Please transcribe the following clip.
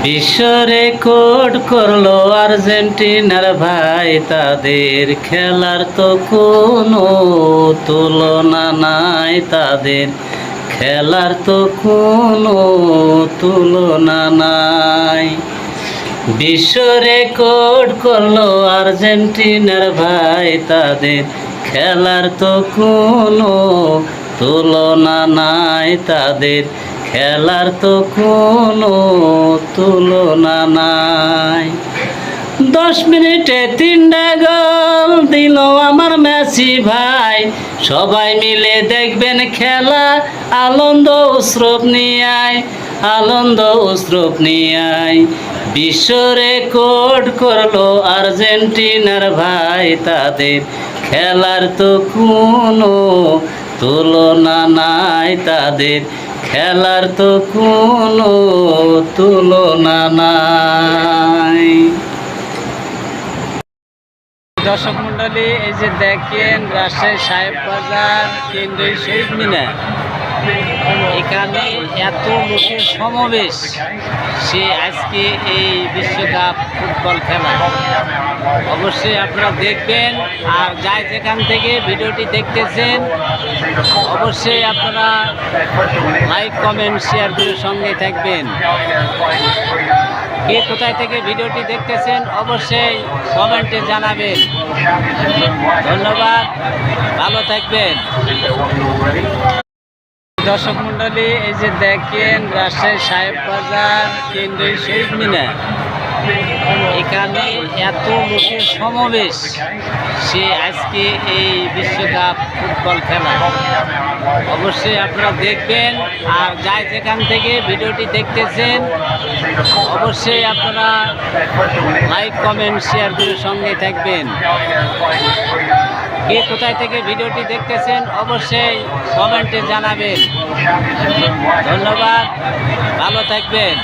বিশ্ব রেকর্ড করলো আর্জেন্টিনার ভাই, তাদের খেলার তো কোনো তুলনা নাই, তাদের খেলার তো কোনো তুলনা নাই। বিশ্ব রেকর্ড করলো আর্জেন্টিনার ভাই, তাদের খেলার তো কোনো তুলনা নাই, তাদের খেলার তো কোনো তুলনা নাই। 10 মিনিটে 3টা গোল দিল আমার মেসি ভাই, সবাই মিলে দেখবেন খেলা, আনন্দ উৎসব নিয়ে আনন্দ উৎসব নিয়ে বিশ্ব রেকর্ড করলো আর্জেন্টিনার ভাই, তাদের খেলার তো কোনো তুলনা নাই, তাদের খেলার তো কোনো তুলনা নাই। দর্শক মন্ডলী, এই যে দেখেন রাজশাহী সাহেব বাজার কেন্দ্রীয় শহীদ মিনার, এখানে এত লোকের সমাবেশ, সে আজকে এই বিশ্বকাপ ফুটবল খেলা অবশ্যই আপনারা দেখবেন। আর যাই যেখান থেকে ভিডিওটি দেখতেছেন অবশ্যই আপনারা লাইক কমেন্ট শেয়ার করে সঙ্গে থাকবেন। কে কোথায় থেকে ভিডিওটি দেখতেছেন অবশ্যই কমেন্টে জানাবেন। ধন্যবাদ, ভালো থাকবেন। দর্শক মন্ডলী, এই যে দেখেন রাজশাহী সাহেব বাজার কেন্দ্রীয় শহীদ মিনার, এখানে এত লোকের সমাবেশ, সে আজকে এই বিশ্বকাপ ফুটবল খেলা অবশ্যই আপনারা দেখবেন। আর যাই যেখান থেকে ভিডিওটি দেখতেছেন অবশ্যই আপনারা লাইক কমেন্ট শেয়ার করে সঙ্গে থাকবেন। কে কোথায় থেকে ভিডিওটি দেখতেছেন অবশ্যই কমেন্টে জানাবেন। ধন্যবাদ, ভালো থাকবেন।